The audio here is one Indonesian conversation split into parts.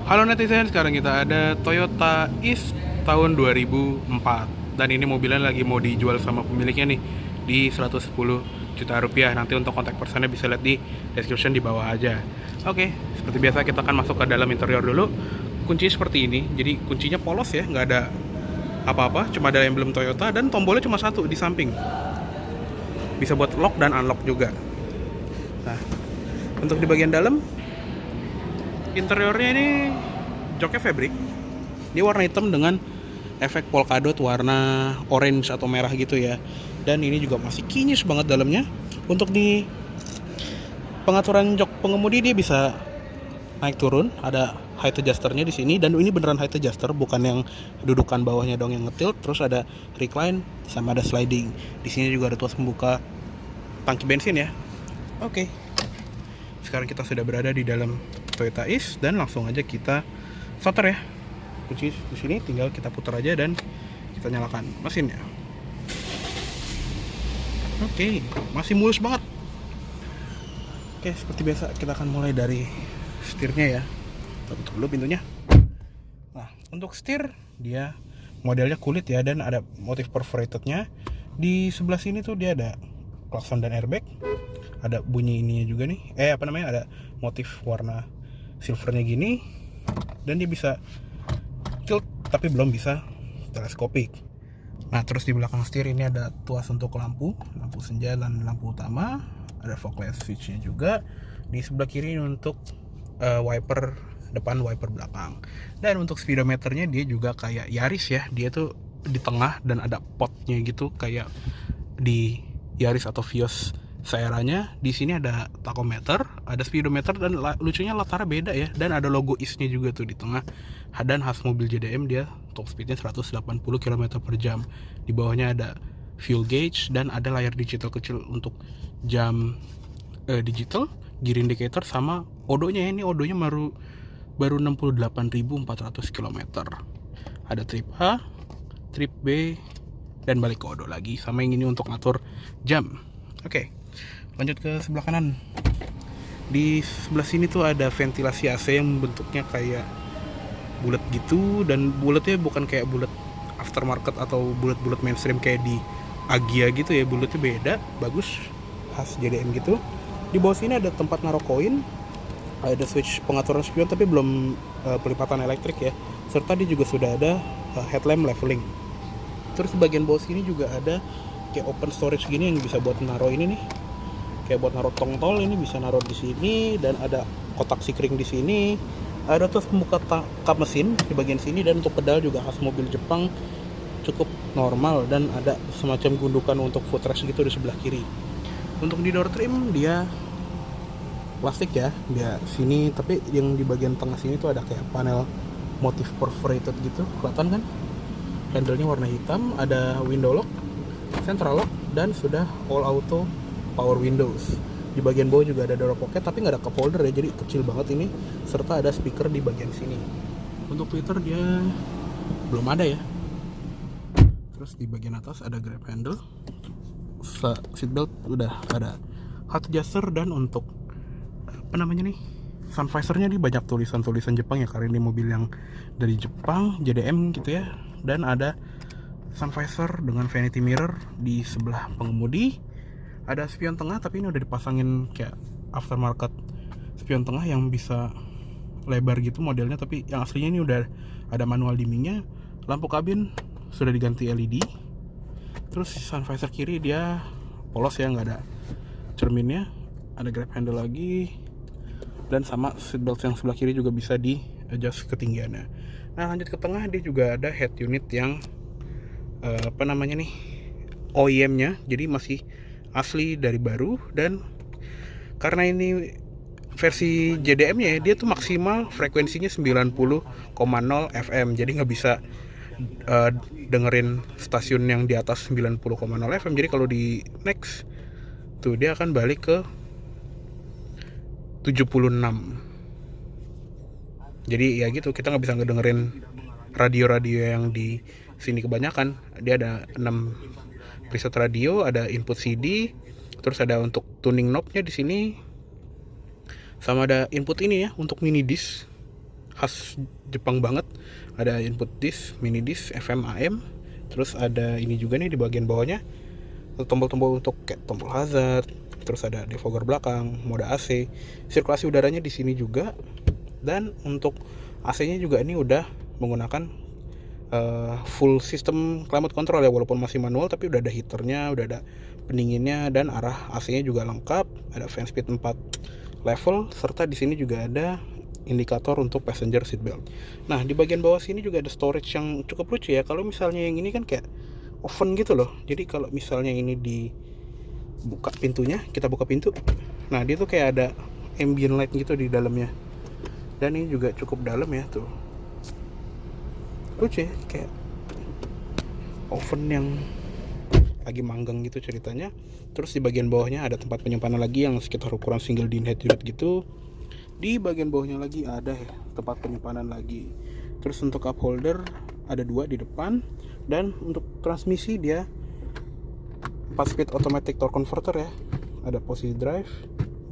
Halo netizen, sekarang kita ada Toyota Is tahun 2004. Dan ini mobilnya lagi mau dijual sama pemiliknya nih di 110 juta rupiah. Nanti untuk kontak personnya bisa lihat di description di bawah aja. Oke, seperti biasa kita akan masuk ke dalam interior dulu. Kunci seperti ini, jadi kuncinya polos ya, nggak ada apa-apa, cuma ada emblem Toyota dan tombolnya cuma satu di samping. Bisa buat lock dan unlock juga. Nah, untuk di bagian dalam, interiornya ini joknya fabric. Dia warna hitam dengan efek polkadot warna orange atau merah gitu ya. Dan ini juga masih kinyis banget dalamnya. Untuk di pengaturan jok pengemudi dia bisa naik turun, ada height adjusternya di sini, dan ini beneran height adjuster, bukan yang dudukan bawahnya dong yang ngetilt. Terus ada recline sama ada sliding. Di sini juga ada tuas pembuka tangki bensin ya. Oke. Sekarang kita sudah berada di dalam Toyota Is dan langsung aja kita starter ya. Kunci di sini tinggal kita putar aja dan kita nyalakan mesinnya. Oke, masih mulus banget. Oke, seperti biasa kita akan mulai dari setirnya ya. Kita tutup dulu pintunya. Nah, untuk setir dia modelnya kulit ya, dan ada motif perforatednya. Di sebelah sini tuh dia ada klakson dan airbag. Ada bunyi ininya juga nih. Ada motif warna silvernya gini. Dan dia bisa tilt tapi belum bisa teleskopik. Nah, terus di belakang setir ini ada tuas untuk lampu senja dan lampu utama. Ada fog light switch-nya juga. Di sebelah kiri ini untuk wiper depan, wiper belakang. Dan untuk speedometernya dia juga kayak Yaris ya. Dia tuh di tengah dan ada potnya gitu kayak di Yaris atau Vios seeranya. Di sini ada tachometer, ada speedometer, dan lucunya latarnya beda ya. Dan ada logo IS-nya juga tuh di tengah. Dan khas mobil JDM dia top speednya 180 km/jam. Di bawahnya ada fuel gauge dan ada layar digital kecil untuk jam digital, gear indicator, sama odonya. Ini odonya baru 68.400 km. Ada trip A, trip B, dan balik ke odo lagi, sama yang ini untuk ngatur jam. Oke, lanjut ke sebelah kanan. Di sebelah sini tuh ada ventilasi AC yang bentuknya kayak bulat gitu, dan bulatnya bukan kayak bulat aftermarket atau bulat-bulat mainstream kayak di Agia gitu ya. Bulatnya beda, bagus, khas JDM gitu. Di bawah sini ada tempat naruh koin, ada switch pengaturan spion tapi belum pelipatan elektrik ya. Serta dia juga sudah ada headlamp leveling. Terus di bagian bawah sini juga ada kayak open storage gini yang bisa buat naruh ini nih, kayak buat naruh tong-tol. Ini bisa naruh di sini, dan ada kotak sikring di sini. Ada tuh pembuka kap mesin di bagian sini, dan untuk pedal juga khas mobil Jepang, cukup normal, dan ada semacam gundukan untuk footrest gitu di sebelah kiri. Untuk di door trim dia plastik ya, dia sini, tapi yang di bagian tengah sini tuh ada kayak panel motif perforated gitu, kelihatan kan? Handle-nya warna hitam, ada window lock, central lock, dan sudah all auto power windows. Di bagian bawah juga ada door pocket tapi nggak ada cup holder ya, jadi kecil banget ini. Serta ada speaker di bagian sini. Untuk tweeter dia belum ada ya. Terus di bagian atas ada grab handle, seatbelt udah ada, height adjuster, dan untuk sun visornya nih banyak tulisan-tulisan Jepang ya, karena ini mobil yang dari Jepang, JDM gitu ya. Dan ada sun visor dengan vanity mirror di sebelah pengemudi. Ada spion tengah, tapi ini udah dipasangin kayak aftermarket spion tengah yang bisa lebar gitu modelnya, tapi yang aslinya ini udah ada manual dimmingnya. Lampu kabin sudah diganti LED. Terus sun visor kiri dia polos ya, nggak ada cerminnya. Ada grab handle lagi, dan sama seatbelt yang sebelah kiri juga bisa di adjust ketinggiannya. Nah, lanjut ke tengah, dia juga ada head unit yang OEM-nya, jadi masih asli dari baru. Dan karena ini versi JDM-nya ya, dia tuh maksimal frekuensinya 90,0 FM, jadi nggak bisa dengerin stasiun yang di atas 90,0 FM. Jadi kalau di next tuh dia akan balik ke 76. Jadi ya gitu, kita nggak bisa ngedengerin radio-radio yang di sini kebanyakan. Dia ada 6 preset radio, ada input CD, terus ada untuk tuning knob-nya di sini, sama ada input ini ya untuk mini disc khas Jepang banget. Ada input disk, mini disk, FM, AM. Terus ada ini juga nih di bagian bawahnya, tombol-tombol untuk kayak tombol hazard. Terus ada defogger belakang, mode AC, sirkulasi udaranya di sini juga. Dan untuk AC-nya juga ini udah menggunakan full sistem climate control ya, walaupun masih manual tapi udah ada heaternya, udah ada pendinginnya, dan arah AC-nya juga lengkap. Ada fan speed 4 level, serta di sini juga ada indikator untuk passenger seat belt. Nah, di bagian bawah sini juga ada storage yang cukup lucu ya. Kalau misalnya yang ini kan kayak oven gitu loh. Jadi kalau misalnya ini dibuka pintunya, kita buka pintu. Nah, dia tuh kayak ada ambient light gitu di dalamnya. Dan ini juga cukup dalam ya tuh. Lucu ya, kayak oven yang lagi manggang gitu ceritanya. Terus di bagian bawahnya ada tempat penyimpanan lagi yang sekitar ukuran single din head unit gitu. Di bagian bawahnya lagi ada ya tempat penyimpanan lagi. Terus untuk cup holder ada 2 di depan, dan untuk transmisi dia 4 speed automatic torque converter ya. Ada posisi drive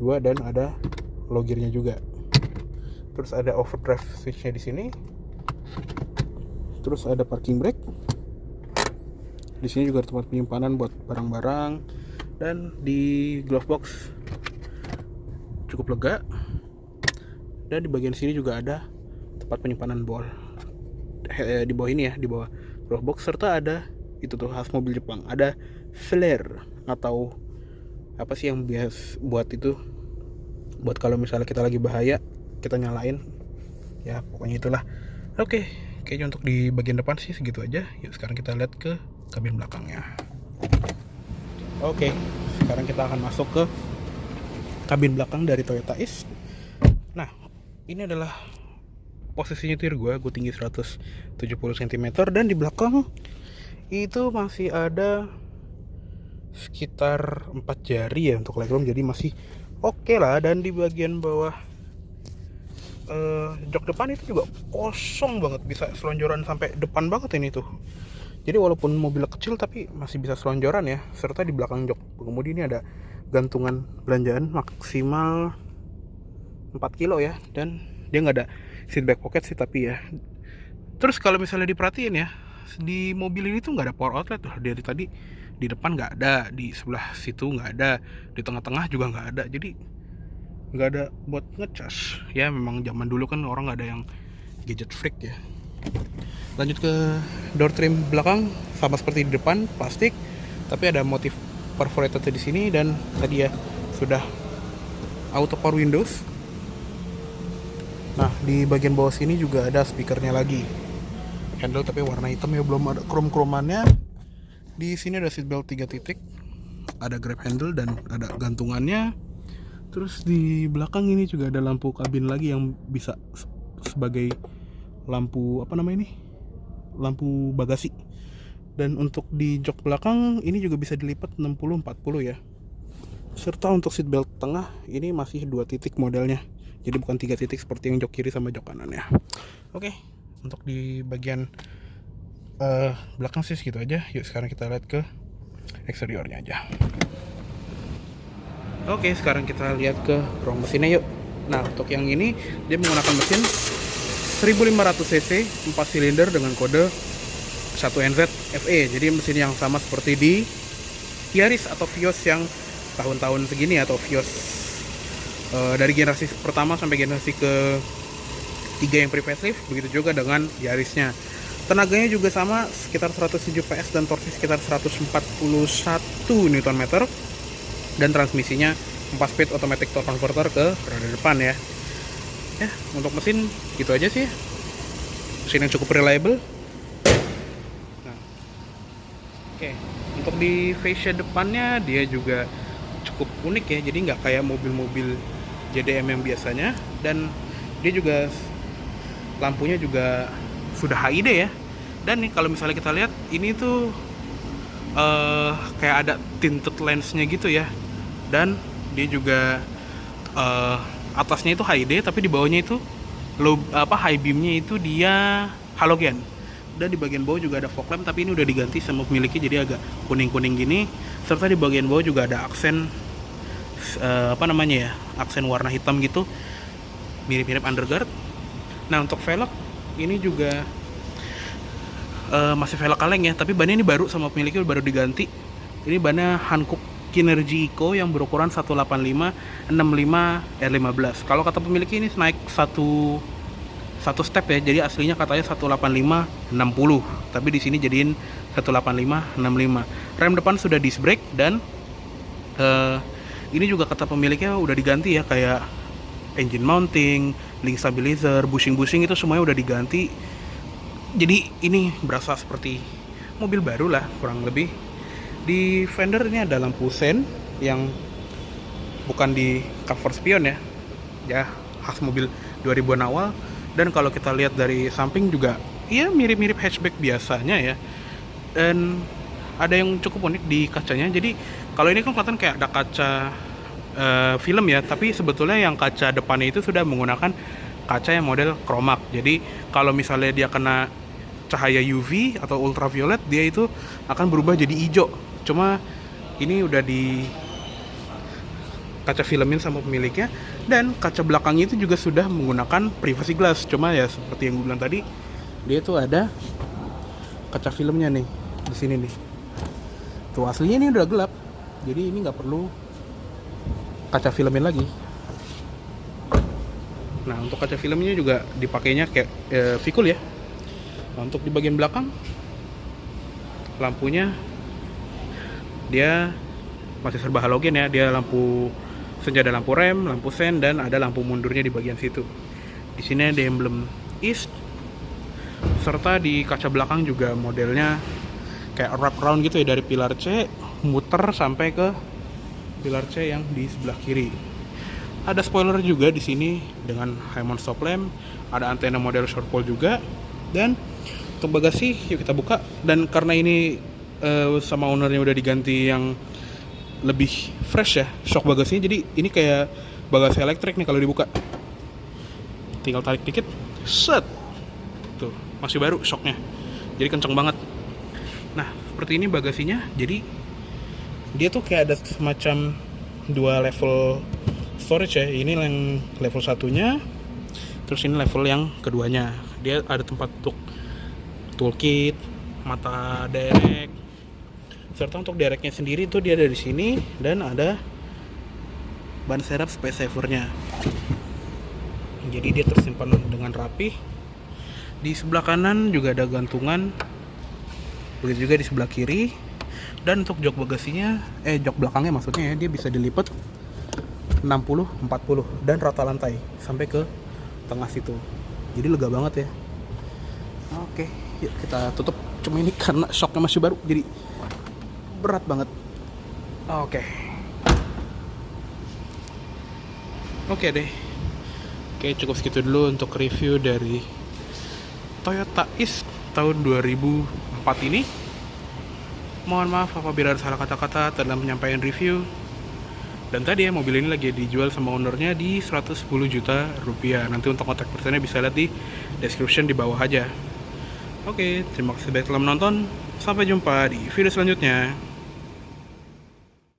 2 dan ada low gearnya juga. Terus ada overdrive switchnya di sini. Terus ada parking brake. Di sini juga ada tempat penyimpanan buat barang-barang, dan di glove box cukup lega. Dan di bagian sini juga ada tempat penyimpanan bol di bawah ini ya, di bawah glove box, serta ada itu tuh khas mobil Jepang, ada flare atau apa sih yang biasa buat itu, buat kalau misalnya kita lagi bahaya kita nyalain ya, pokoknya itulah. Oke, kayaknya untuk di bagian depan sih segitu aja. Yuk sekarang kita lihat ke kabin belakangnya. Oke, sekarang kita akan masuk ke kabin belakang dari Toyota Ace. Nah, ini adalah posisi nyetir gue tinggi 170 cm, dan di belakang itu masih ada sekitar 4 jari ya untuk legroom, jadi masih oke lah. Dan di bagian bawah jok depan itu juga kosong banget, bisa selonjoran sampai depan banget ini tuh. Jadi walaupun mobilnya kecil tapi masih bisa selonjoran ya. Serta di belakang jok pengemudi ini ada gantungan belanjaan maksimal 4 kilo ya, dan dia nggak ada seat back pocket sih tapi ya. Terus kalau misalnya diperhatiin ya, di mobil ini tuh nggak ada power outlet tuh. Dari tadi di depan nggak ada, di sebelah situ nggak ada, di tengah-tengah juga nggak ada. Jadi nggak ada buat ngecas ya. Memang zaman dulu kan orang nggak ada yang gadget freak ya. Lanjut ke door trim belakang, sama seperti di depan, plastik, tapi ada motif perforated di sini. Dan tadi ya sudah auto power windows. Nah, di bagian bawah sini juga ada speakernya lagi, handle tapi warna hitam ya, belum ada krom-kromannya. Di sini ada seat belt 3 titik, ada grab handle dan ada gantungannya. Terus di belakang ini juga ada lampu kabin lagi yang bisa sebagai lampu apa namanya ini, lampu bagasi. Dan untuk di jok belakang ini juga bisa dilipat 60-40 ya. Serta untuk seat belt tengah ini masih 2 titik modelnya, jadi bukan 3 titik seperti yang jok kiri sama jok kanan ya. Oke, untuk di bagian belakang sih segitu aja. Yuk sekarang kita lihat ke eksteriornya aja. Oke, sekarang kita lihat ke ruang mesinnya yuk. Nah, untuk yang ini dia menggunakan mesin 1500 cc 4 silinder dengan kode 1NZ FE. Jadi mesin yang sama seperti di Yaris atau Vios yang tahun-tahun segini, atau Vios dari generasi pertama sampai generasi ke 3 yang pre-facelift. Begitu juga dengan Yarisnya. Tenaganya juga sama, sekitar 107 PS dan torsi sekitar 141 Nm. Dan transmisinya 4 speed automatic torque converter ke roda depan ya. Ya, untuk mesin gitu aja sih. Mesin yang cukup reliable. Nah, oke, untuk di fascia depannya dia juga cukup unik ya. Jadi nggak kayak mobil-mobil JDM yang biasanya. Dan dia juga lampunya juga sudah HID ya. Dan nih kalau misalnya kita lihat ini tuh kayak ada tinted lensnya gitu ya. Dan dia juga atasnya itu HID, tapi di bawahnya itu high beamnya itu dia halogen. Dan di bagian bawah juga ada fog lamp, tapi ini udah diganti sama pemiliknya jadi agak kuning-kuning gini. Serta di bagian bawah juga ada aksen aksen warna hitam gitu, mirip-mirip underguard. Nah untuk velg ini juga masih velg kaleng ya, tapi bannya ini baru sama pemiliknya baru diganti. Ini bannya Hankook Kinergy Eco yang berukuran 185 65 R15. Kalau kata pemiliknya ini naik satu step ya, jadi aslinya katanya 185 60, tapi di sini jadiin 185 65. Rem depan sudah disc brake dan ini juga kata pemiliknya udah diganti ya, kayak engine mounting, link stabilizer, bushing itu semuanya udah diganti. Jadi ini berasa seperti mobil baru lah kurang lebih. Di fender ini ada lampu sen yang bukan di cover spion ya, khas mobil 2000-an awal. Dan kalau kita lihat dari samping juga ya mirip-mirip hatchback biasanya ya. Dan ada yang cukup unik di kacanya. Jadi kalau ini kan kelihatan kayak ada kaca film ya, tapi sebetulnya yang kaca depannya itu sudah menggunakan kaca yang model chromax. Jadi kalau misalnya dia kena cahaya UV atau ultraviolet, dia itu akan berubah jadi hijau. Cuma ini udah di kaca filmin sama pemiliknya, dan kaca belakangnya itu juga sudah menggunakan privacy glass. Cuma ya seperti yang gue bilang tadi, dia tuh ada kaca filmnya nih di sini nih. Tuh aslinya ini udah gelap, jadi ini nggak perlu kaca filmin lagi. Nah untuk kaca filmnya juga dipakainya kayak Vicul ya. Nah, untuk di bagian belakang lampunya dia masih serba halogen ya. Dia lampu senja, ada lampu rem, lampu sen, dan ada lampu mundurnya di bagian situ. Di sini ada emblem East, serta di kaca belakang juga modelnya kayak wrap round gitu ya, dari pilar C muter sampai ke pilar C yang di sebelah kiri. Ada spoiler juga di sini dengan high mount stop lamp, ada antena model short pole juga. Dan untuk bagasi yuk kita buka. Dan karena ini sama ownernya udah diganti yang lebih fresh ya shock bagasinya, jadi ini kayak bagasi elektrik nih. Kalau dibuka tinggal tarik dikit, set, tuh masih baru shocknya, jadi kenceng banget. Nah seperti ini bagasinya. Jadi dia tuh kayak ada semacam dua level storage ya. Ini yang level satunya, terus ini level yang keduanya. Dia ada tempat untuk toolkit, mata derek, serta untuk dereknya sendiri tuh dia ada di sini, dan ada ban serep space savernya. Jadi dia tersimpan dengan rapi. Di sebelah kanan juga ada gantungan, begitu juga di sebelah kiri. Dan untuk jok bagasinya, jok belakangnya maksudnya ya, dia bisa dilipat 60-40 dan rata lantai sampai ke tengah situ. Jadi lega banget ya. Oke, yuk kita tutup. Cuma ini karena shocknya masih baru, jadi berat banget. Oke deh. Oke, cukup segitu dulu untuk review dari Toyota East tahun 2004 ini. Mohon maaf apabila ada salah kata-kata dalam penyampaian review. Dan tadi ya, mobil ini lagi dijual sama ownernya di 110 juta rupiah. Nanti untuk kontak personnya bisa lihat di description di bawah aja. Oke, terima kasih banyak telah menonton. Sampai jumpa di video selanjutnya.